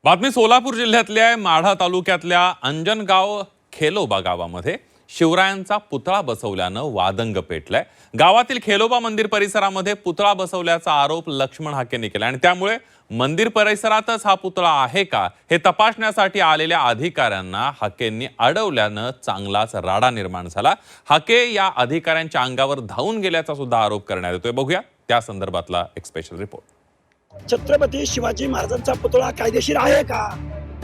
बातमी सोलापूर जिल्ह्यातल्या माढा तालुक्यातल्या अंजनगाव खेलोबा गावामध्ये शिवरायांचा पुतळा बसवल्यानं वादंग पेटलाय। गावातील खेलोबा मंदिर परिसरामध्ये पुतळा बसवल्याचा आरोप लक्ष्मण हाकेंनी केला आणि त्यामुळे मंदिर परिसरातच हा पुतळा आहे का हे तपासण्यासाठी आलेल्या अधिकाऱ्यांना हाकेंनी अडवल्यानं चांगलाच राडा निर्माण झाला। हाके या अधिकाऱ्यांच्या अंगावर धावून गेल्याचा सुद्धा आरोप करण्यात येतोय। बघूया त्या संदर्भातला एक स्पेशल रिपोर्ट। छत्रपती शिवाजी महाराजांचा पुतळा कायदेशीर आहे का?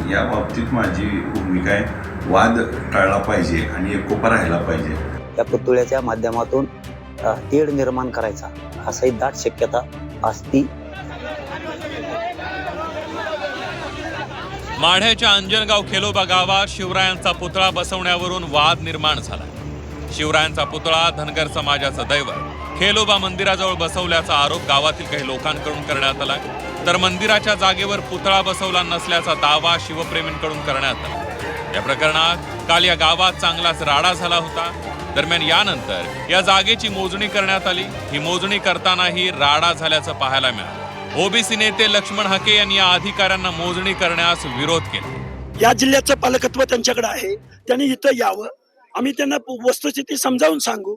या बाबतीत माझी भूमिका आहे, वाद टाळला पाहिजे आणि एकोपा राहिला पाहिजे। या पुतळ्याच्या माध्यमातून तेढ निर्माण करायचा असाही दाट शक्यता असती। माढ्याच्या अंजनगाव खेलोबा गावात शिवरायांचा पुतळा बसवण्यावरून वाद निर्माण झाला। शिवरायांचा पुतळा धनगर समाजाचं दैवत खेलोबा मंदिराजवळ बसवल्याचा आरोप गावातील काही लोकांकडून करण्यात आला, तर मंदिराच्या जागेवर पुतळा बसवला नसल्याचा दावा शिवप्रेमींकडून करण्यात आला। या प्रकरणात काल या गावात चांगलाच राडा झाला होता। दरम्यान यानंतर या जागेची मोजणी करण्यात आली। ही मोजणी करतानाही राडा झाल्याचं पाहायला मिळालं। ओबीसी नेते लक्ष्मण हाके यांनी या अधिकाऱ्यांना मोजणी करण्यास विरोध केला। या जिल्ह्याचं पालकत्व त्यांच्याकडे आहे, त्यांनी इथं यावं, आम्ही त्यांना वस्तुस्थिती समजावून सांगू।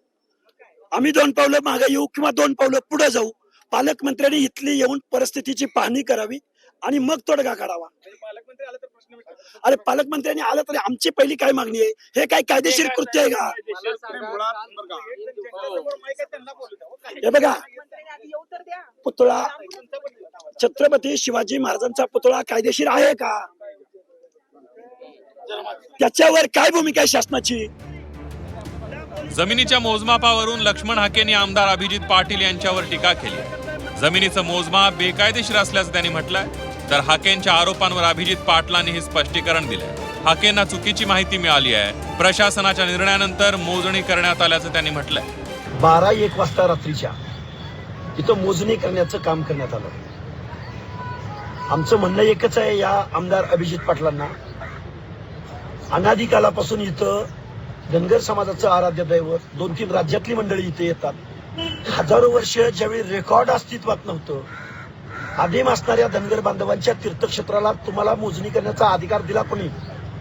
आम्ही 2 पावलं मागे येऊ किंवा 2 पावलं पुढे जाऊ। पालकमंत्र्यांनी इथली येऊन परिस्थितीची पाहणी करावी आणि मग तोडगा काढावा। अरे पालकमंत्र्यांनी आलं तरी आमची पहिली काय मागणी आहे? हे काय कायदेशीर कृत्य आहे का? हे बघा, पुतळा छत्रपती शिवाजी महाराजांचा पुतळा कायदेशीर आहे का? त्याच्यावर काय भूमिका आहे शासनाची? जमिनीच्या मोजमापावरून लक्ष्मण हाकेंनी आमदार अभिजित पाटील यांच्यावर टीका केली। जमिनीचं मोजमाप बेकायदेशीर असल्याचं त्यांनी म्हटलंय, तर हाकेंच्या आरोपांवर अभिजित पाटलांनी स्पष्टीकरण दिलंय। हाकेंना चुकीची माहिती मिळाली आहे। प्रशासनाच्या निर्णयानंतर मोजणी करण्यात आल्याचं त्यांनी म्हटलंय। 12-1 वाजता रात्रीच्या इथं मोजणी करण्याचं काम करण्यात आलं। आमचं म्हणणं एकच आहे, या आमदार अभिजित पाटलांना अनादिकालापासून इथं धनगर समाजाचं आराध्य दैवत 2-3 राज्यातली मंडळी इथे येतात। हजारो वर्ष ज्यावेळी रेकॉर्ड अस्तित्वात नव्हतं, आदिम असणाऱ्या धनगर बांधवांच्या तीर्थक्षेत्राला तुम्हाला मोजणी करण्याचा अधिकार दिला कोणी?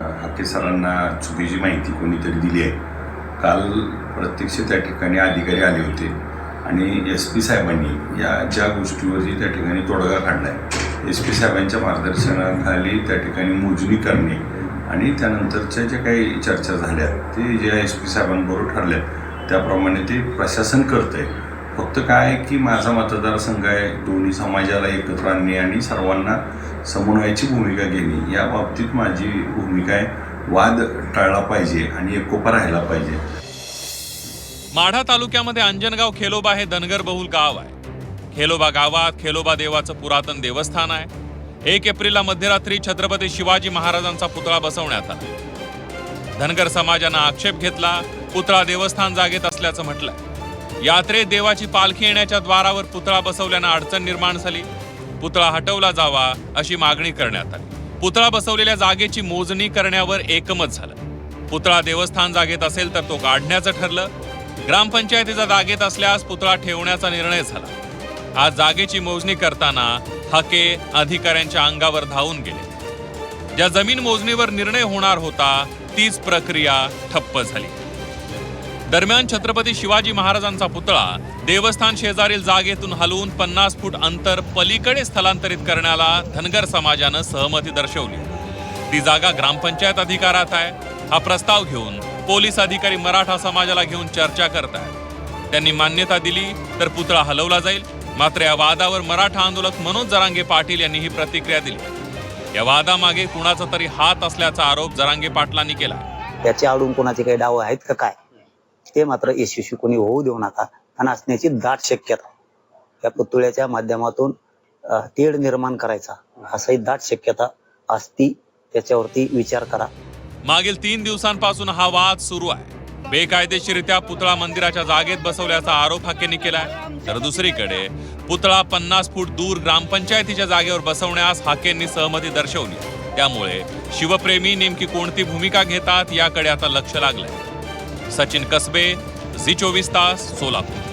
हाके सरांना चुकीची माहिती कोणीतरी दिली आहे। काल प्रत्यक्ष त्या ठिकाणी अधिकारी आले होते आणि SP साहेबांनी या ज्या गोष्टीवरही त्या ठिकाणी तोडगा काढलाय, SP साहेबांच्या मार्गदर्शनाखाली त्या ठिकाणी मोजणी करणे आणि त्यानंतरच्या ज्या काही चर्चा झाल्या ते ज्या SP साहेबांबरोबर ठरल्या त्याप्रमाणे ते प्रशासन करतंय। फक्त काय की माझा मतदारसंघ आहे, दोन्ही समाजाला एकत्र आणणे आणि सर्वांना समन्वयाची भूमिका घेणे, या बाबतीत माझी भूमिका आहे, वाद टाळला पाहिजे आणि एकोपा राहिला पाहिजे। माढा तालुक्यामध्ये अंजनगाव खेलोबा हे धनगर बहुल गाव आहे। खेलोबा गावात खेलोबा देवाचं पुरातन देवस्थान आहे। 1 एप्रिलला मध्यरात्री छत्रपती शिवाजी महाराजांचा पुतळा बसवण्यात आला। धनगर समाजानं आक्षेप घेतला, पुतळा देवस्थान जागेत असल्याचं म्हटलंय। यात्रेत देवाची पालखी येण्याच्या द्वारावर पुतळा बसवल्यानं अडचण निर्माण झाली। पुतळा हटवला जावा अशी मागणी करण्यात आली। पुतळा बसवलेल्या जागेची मोजणी करण्यावर एकमत झालं। पुतळा देवस्थान जागेत असेल तर तो काढण्याचं ठरलं। ग्रामपंचायतीचा जागेत असल्यास पुतळा ठेवण्याचा निर्णय झाला। आज जागेची मोजणी करताना हाके अधिकाऱ्यांच्या अंगावर धावून गेले। ज्या जमीन मोजणीवर निर्णय होणार होता तीच प्रक्रिया ठप्प झाली। दरम्यान छत्रपती शिवाजी महाराजांचा पुतळा देवस्थान शेजारील जागेतून हलवून 50 फूट अंतर पलीकडे स्थलांतरित करण्याला धनगर समाजानं सहमती दर्शवली। ती जागा ग्रामपंचायत अधिकारात आहे। हा प्रस्ताव घेऊन पोलीस अधिकारी मराठा समाजाला घेऊन चर्चा करतायत। त्यांनी मान्यता दिली तर पुतळा हलवला जाईल। मात्र या वादावर मराठा आंदोलक मनोज जरांगे पाटील यांनी ही प्रतिक्रिया दिली। या वादामागे कुणाचा तरी हात असल्याचा आरोप जरांगे पाटलांनी केला। त्याच्या आडून कोणाचे काही डाव आहेत का काय ते मात्र यशस्वी कोणी होऊ देऊ नका आणि असण्याची दाट शक्यता या पुतळ्याच्या माध्यमातून तेढ निर्माण करायचा असाही दाट शक्यता असती। त्याच्यावरती विचार करा। मागील 3 दिवसांपासून हा वाद सुरू आहे। बेकायदेशीरित्या पुतळा मंदिराच्या जागेत बसवल्याचा आरोप हाकेंनी केलाय, तर दुसरीकडे पुतळा 50 फूट दूर ग्रामपंचायतीच्या जागेवर बसवण्यास हाकेंनी सहमती दर्शवली। त्यामुळे शिवप्रेमी नेमकी कोणती भूमिका घेतात याकडे आता लक्ष लागलंय। सचिन कसबे, झी 24 तास, सोलापूर।